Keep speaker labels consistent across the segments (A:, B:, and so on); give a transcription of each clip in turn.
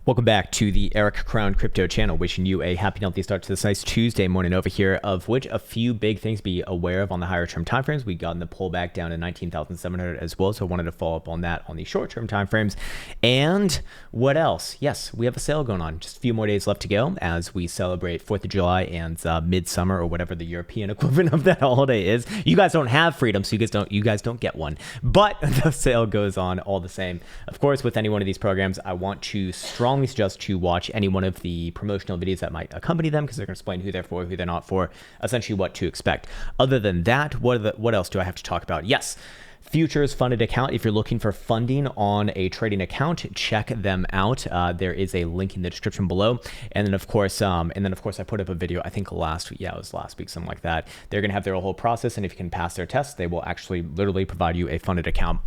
A: Welcome back to the Eric Krown Crypto channel, wishing you a happy, healthy start to this nice Tuesday morning over here, of which a few big things to be aware of on the higher term timeframes. We got in the pullback down to 19,700 as well, so I wanted to follow up on that on the short term timeframes. And what else? Yes, we have a sale going on. Just a few more days left to go as we celebrate 4th of July and midsummer, or whatever the European equivalent of that holiday is. You guys don't have freedom, so you guys don't get one. But the sale goes on all the same. Of course, with any one of these programs, I want to strongly suggest to watch any one of the promotional videos that might accompany them, because they're going to explain who they're for, who they're not for, essentially what to expect. Other than that, what else do I have to talk about? Yes, futures funded account. If you're looking for funding on a trading account, check them out. There is a link in the description below. And then of course, I put up a video, I think last week, something like that. They're going to have their whole process, and if you can pass their test, they will actually literally provide you a funded account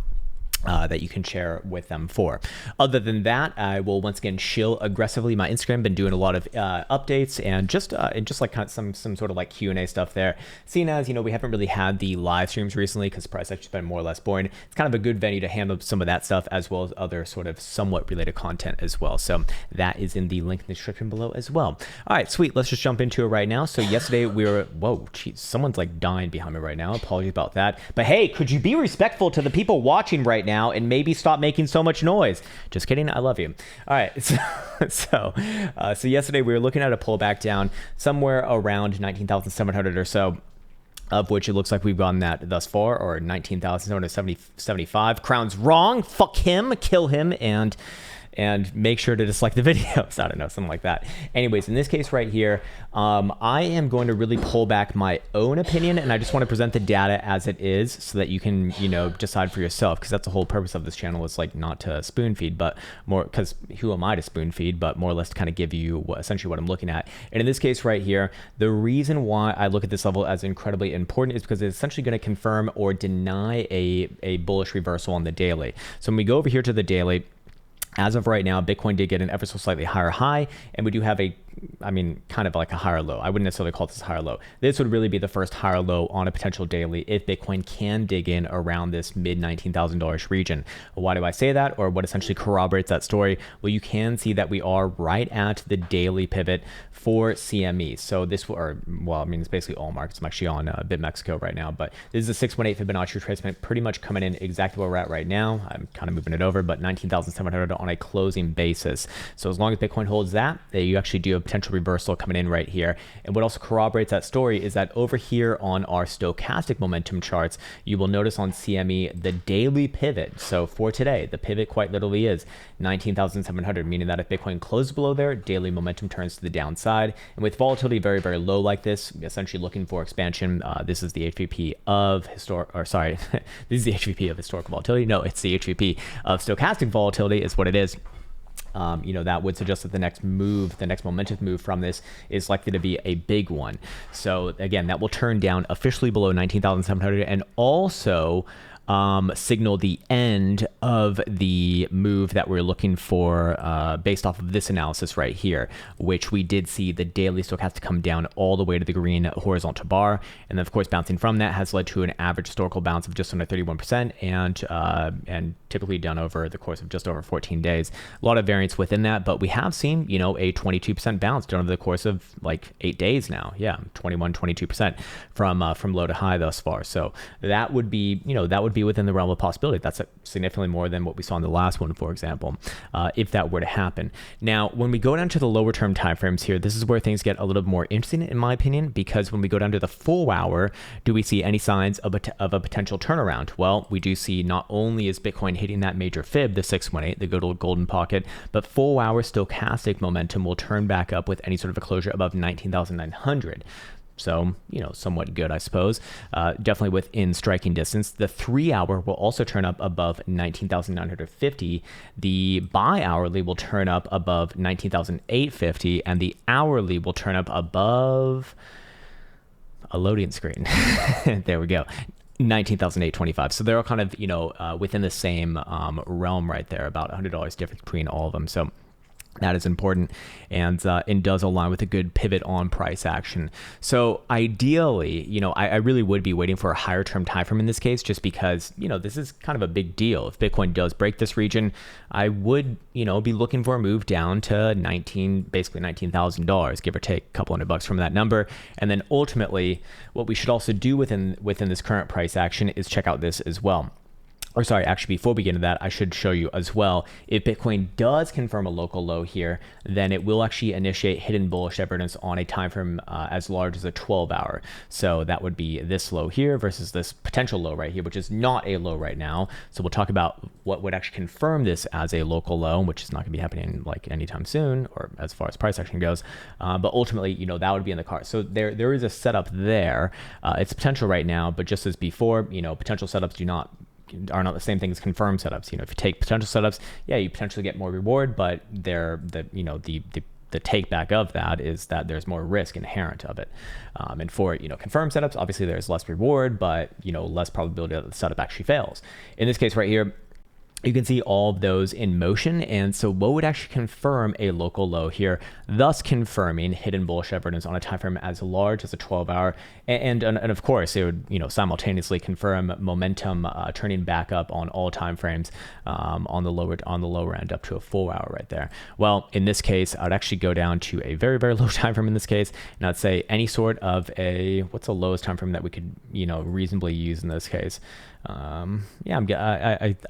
A: that you can share with them for. Other than that, I will once again shill aggressively my Instagram. Been doing a lot of updates and just like kind of some sort of like Q&A stuff there. Seeing as, we haven't really had the live streams recently because price actually been more or less boring. It's kind of a good venue to handle some of that stuff, as well as other sort of somewhat related content as well. So that is in the link in the description below as well. All right, sweet. Let's just jump into it right now. So yesterday we were, whoa, geez, someone's like dying behind me right now. Apologies about that. But hey, could you be respectful to the people watching right now and maybe stop making so much noise? Just kidding. I love you. All right. So yesterday we were looking at a pullback down somewhere around 19,700 or so, of which it looks like we've gotten that thus far, or 19,775. Krown's wrong. Fuck him. Kill him. And make sure to dislike the videos. I don't know, something like that. Anyways, in this case right here, I am going to really pull back my own opinion, and I just want to present the data as it is so that you can, decide for yourself, because that's the whole purpose of this channel, is like not to spoon feed, but more, because who am I to spoon feed, but more or less to kind of give you essentially what I'm looking at. And in this case right here, the reason why I look at this level as incredibly important is because it's essentially going to confirm or deny a bullish reversal on the daily. So when we go over here to the daily, as of right now, Bitcoin did get an ever so slightly higher high, and we do have kind of like a higher low. I wouldn't necessarily call this a higher low. This would really be the first higher low on a potential daily if Bitcoin can dig in around this mid $19,000 region. Why do I say that, or what essentially corroborates that story? Well, you can see that we are right at the daily pivot for CME. So this, it's basically all markets. I'm actually on BitMexico right now, but this is a 618 Fibonacci retracement, pretty much coming in exactly where we're at right now. I'm kind of moving it over, but 19,700 on a closing basis. So as long as Bitcoin holds that, you actually do have potential reversal coming in right here. And what also corroborates that story is that over here on our stochastic momentum charts, you will notice on CME the daily pivot. So for today, the pivot quite literally is 19,700, meaning that if Bitcoin closes below there, daily momentum turns to the downside. And with volatility very, very low like this, essentially looking for expansion, this is the HVP of this is the HVP of historical volatility. No, it's the HVP of stochastic volatility is what it is. That would suggest that the next momentum move from this is likely to be a big one. So again, that will turn down officially below 19,700 and also signal the end of the move that we're looking for based off of this analysis right here, which we did see the daily stochastic come down all the way to the green horizontal bar. And then of course, bouncing from that has led to an average historical bounce of just under 31% and typically done over the course of just over 14 days. A lot of variance within that, but we have seen, a 22% bounce done over the course of like 8 days now. Yeah, 22% from low to high thus far. So that would be, be within the realm of possibility. That's significantly more than what we saw in the last one, for example, if that were to happen. Now, when we go down to the lower term timeframes here, this is where things get a little more interesting, in my opinion, because when we go down to the 4 hour, do we see any signs of a potential turnaround? Well, we do see not only is Bitcoin hitting that major fib, the 618, the good old golden pocket, but 4 hour stochastic momentum will turn back up with any sort of a closure above 19,900. So, somewhat good, I suppose. Definitely within striking distance. The 3 hour will also turn up above 19,950. The bi-hourly will turn up above 19,850. And the hourly will turn up above a loading screen. There we go. 19,825. So they're all kind of, within the same realm right there, about $100 difference between all of them. So That is important, and does align with a good pivot on price action. So ideally, I really would be waiting for a higher term time frame in this case, just because, this is kind of a big deal. If Bitcoin does break this region, I would, be looking for a move down to basically $19,000, give or take a couple $100 from that number. And then ultimately, what we should also do within this current price action is check out this as well. Or sorry, actually, before we get into that, I should show you as well, if Bitcoin does confirm a local low here, then it will actually initiate hidden bullish evidence on a time frame as large as a 12-hour. So that would be this low here versus this potential low right here, which is not a low right now. So we'll talk about what would actually confirm this as a local low, which is not going to be happening like anytime soon, or as far as price action goes. But ultimately, that would be in the cards. So there is a setup there. It's potential right now, but just as before, potential setups are not the same thing as confirmed setups. If you take potential setups, yeah, you potentially get more reward, but the take back of that is that there's more risk inherent of it. And for confirmed setups, obviously there's less reward, but less probability that the setup actually fails. In this case right here, you can see all of those in motion. And so what would actually confirm a local low here, thus confirming hidden bullish evidence on a time frame as large as a 12-hour. And of course, it would simultaneously confirm momentum turning back up on all time frames on the lower end up to a 4-hour right there. Well, in this case, I'd actually go down to a very, very low time frame in this case. And I'd say any sort of what's the lowest time frame that we could reasonably use in this case? I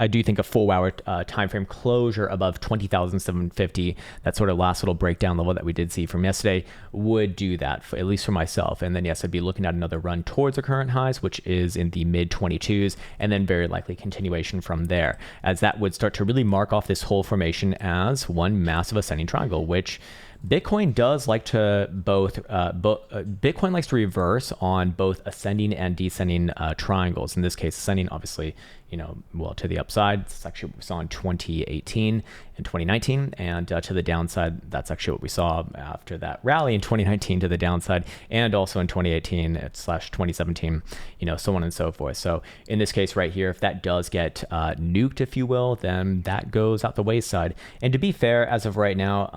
A: do think a 4-hour time frame closure above 20,750, that sort of last little breakdown level that we did see from yesterday, would do that, at least for myself. And then yes, I'd be looking at another run towards the current highs, which is in the mid 22s, and then very likely continuation from there, as that would start to really mark off this whole formation as one massive ascending triangle, which Bitcoin does like to Bitcoin likes to reverse on both ascending and descending triangles. In this case, ascending, obviously, to the upside. It's actually what we saw in 2018 and 2019, and to the downside, that's actually what we saw after that rally in 2019 to the downside, and also in 2018/2017, so on and so forth. So in this case right here, if that does get nuked, if you will, then that goes out the wayside. And to be fair, as of right now,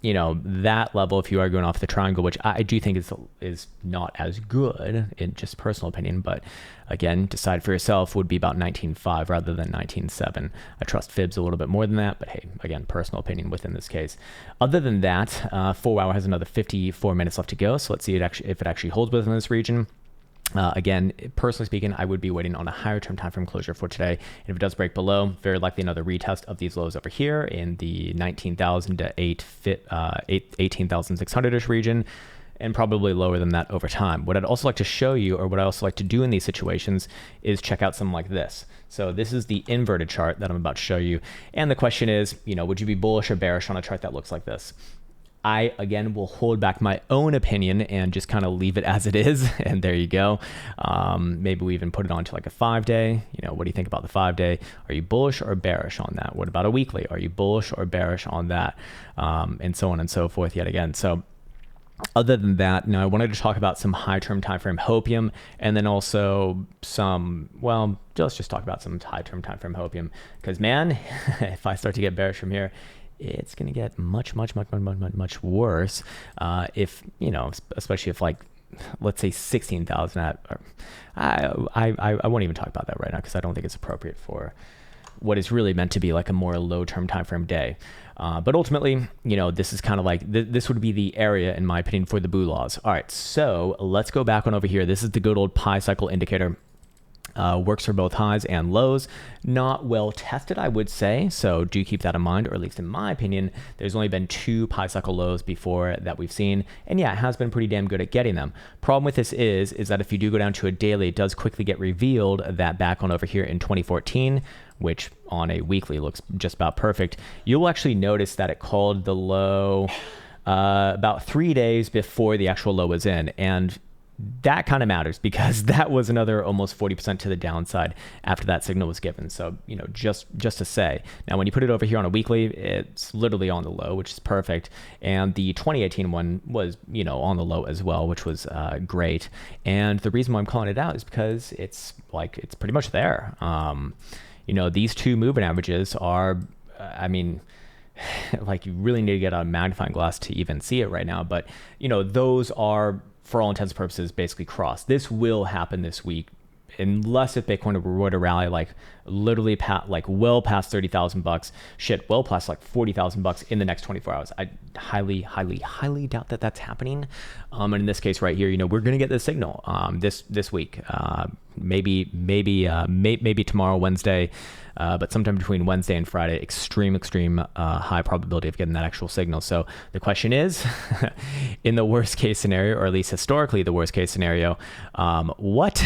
A: that level, if you are going off the triangle, which I do think is not as good in just personal opinion, but again, decide for yourself, would be about 19.5 rather than 19.7. I trust fibs a little bit more than that, but hey, again, personal opinion within this case. Other than that, 4-hour has another 54 minutes left to go. So let's see if it actually holds within this region. Again, personally speaking, I would be waiting on a higher term time frame closure for today. And if it does break below, very likely another retest of these lows over here in the 19,000 to 18,600-ish region, and probably lower than that over time. What I'd also like to show you, or what I also like to do in these situations, is check out something like this. So this is the inverted chart that I'm about to show you. And the question is, would you be bullish or bearish on a chart that looks like this? I, again, will hold back my own opinion and just kind of leave it as it is. And there you go. Maybe we even put it onto like a 5-day. What do you think about the 5-day? Are you bullish or bearish on that? What about a weekly? Are you bullish or bearish on that? And so on and so forth yet again. So other than that, now I wanted to talk about some high-term time frame hopium, and then also let's just talk about some high-term time frame hopium. Because man, if I start to get bearish from here, it's going to get much worse. If especially if let's say 16,000 I won't even talk about that right now, because I don't think it's appropriate for what is really meant to be like a more low-term time frame day. But ultimately, this is kind of like, this would be the area, in my opinion, for the boo laws. All right, so let's go back on over here. This is the good old pi cycle indicator. Works for both highs and lows. Not well tested, I would say, so do keep that in mind, or at least in my opinion, there's only been 2 pi cycle lows before that we've seen, and yeah, it has been pretty damn good at getting them. Problem with this is that if you do go down to a daily, it does quickly get revealed that back on over here in 2014, which on a weekly looks just about perfect, you'll actually notice that it called the low about 3 days before the actual low was in, and that kind of matters, because that was another almost 40% to the downside after that signal was given. So, just to say, now when you put it over here on a weekly, it's literally on the low, which is perfect. And the 2018 one was, on the low as well, which was great. And the reason why I'm calling it out is because it's pretty much there. These two moving averages are, like you really need to get a magnifying glass to even see it right now. But, you know, those are, for all intents and purposes, basically crossed. This will happen this week, unless if Bitcoin were to rally like literally well past $30,000, shit, well past like $40,000 in the next 24 hours. I highly doubt that that's happening. And in this case right here, you know, we're gonna get the signal this week, maybe tomorrow, Wednesday, but sometime between Wednesday and Friday, extreme high probability of getting that actual signal. So the question is, in the worst case scenario, or at least historically the worst case scenario, what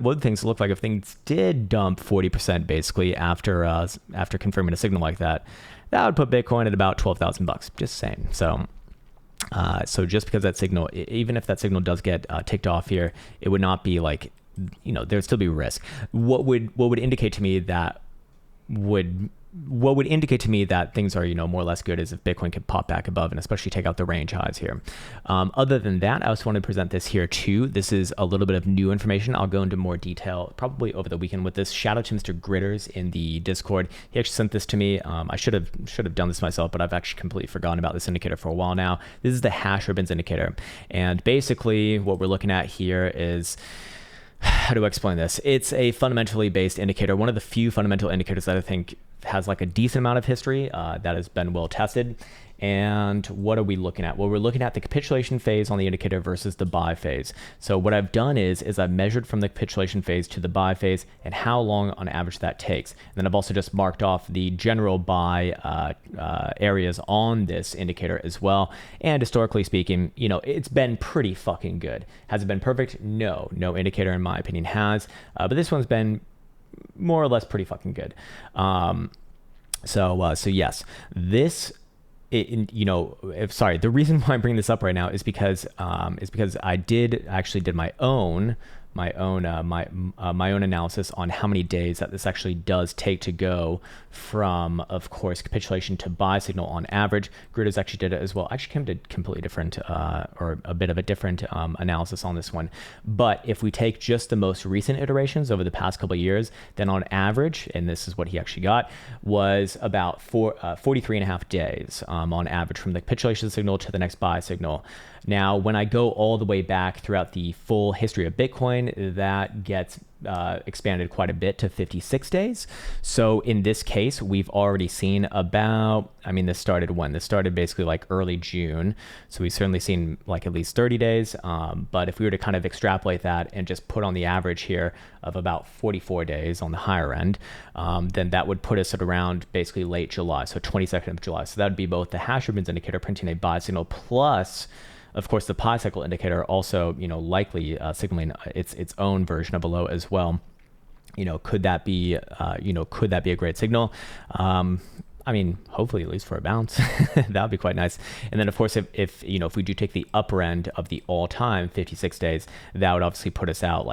A: would things look like if things did dump 40% basically after confirming a signal like that? That would put Bitcoin at about $12,000. Just saying. So just because that signal, even if that signal does get ticked off here, it would not be like, you know, there'd still be risk. What would indicate to me that things are, you know, more or less good is if Bitcoin could pop back above and especially take out the range highs here. Other than that, I also want to present this here too. This is a little bit of new information. I'll go into more detail probably over the weekend with this. Shout out to Mr. Gritters in the Discord. He actually sent this to me. I should have done this myself, but I've actually completely forgotten about this indicator for a while now. This is the hash ribbons indicator. And basically what we're looking at here is, how do I explain this? It's a fundamentally based indicator, one of the few fundamental indicators that I think has like a decent amount of history that has been well tested. And what are we looking at? Well, we're looking at the capitulation phase on the indicator versus the buy phase. So what I've done is I've measured from the capitulation phase to the buy phase and how long on average that takes. And then I've also just marked off the general buy areas on this indicator as well. And historically speaking, you know, it's been pretty fucking good. Has it been perfect? No indicator in my opinion has, but this one's been more or less pretty fucking good. So yes, this, the reason why I'm bringing this up right now is because I did my own analysis on how many days that this actually does take to go from, of course, capitulation to buy signal on average. Gritters actually did it as well. I actually came to completely different or a bit of a different analysis on this one. But if we take just the most recent iterations over the past couple of years, then on average, and this is what he actually got, was about 43 and a half days on average from the capitulation signal to the next buy signal. Now, when I go all the way back throughout the full history of Bitcoin, that gets expanded quite a bit to 56 days. So in this case, we've already seen about, this started when? This started basically like early June. So we've certainly seen like at least 30 days. But if we were to kind of extrapolate that and just put on the average here of about 44 days on the higher end, then that would put us at around basically late July. So 22nd of July. So that would be both the hash ribbons indicator printing a buy signal plus, of course, the pi cycle indicator also, likely signaling its own version of a low as well. Could that be a great signal? Hopefully at least for a bounce. That would be quite nice. And then of course, if we do take the upper end of the all-time 56 days, that would obviously put us out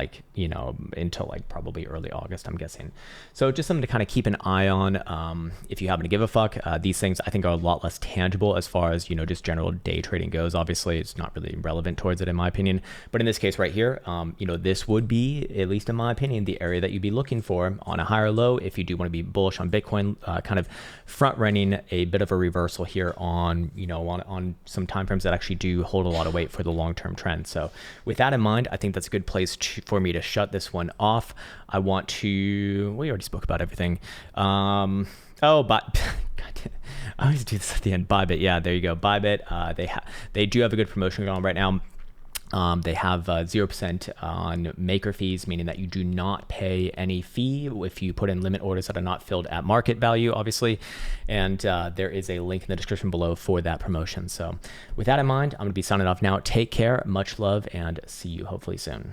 A: until probably early August, I'm guessing. So just something to kind of keep an eye on. If you happen to give a fuck, these things I think are a lot less tangible as far as, just general day trading goes. Obviously it's not really relevant towards it in my opinion, but in this case right here, this would be, at least in my opinion, the area that you'd be looking for on a higher low if you do want to be bullish on Bitcoin, kind of front running a bit of a reversal here on some time frames that actually do hold a lot of weight for the long-term trend. So with that in mind, I think that's a good place for me to shut this one off. We already spoke about everything. But I always do this at the end. Bybit, yeah, there you go. Bybit, they do have a good promotion going on right now. They have 0% on maker fees, meaning that you do not pay any fee if you put in limit orders that are not filled at market value, obviously. And there is a link in the description below for that promotion. So with that in mind, I'm going to be signing off now. Take care, much love, and see you hopefully soon.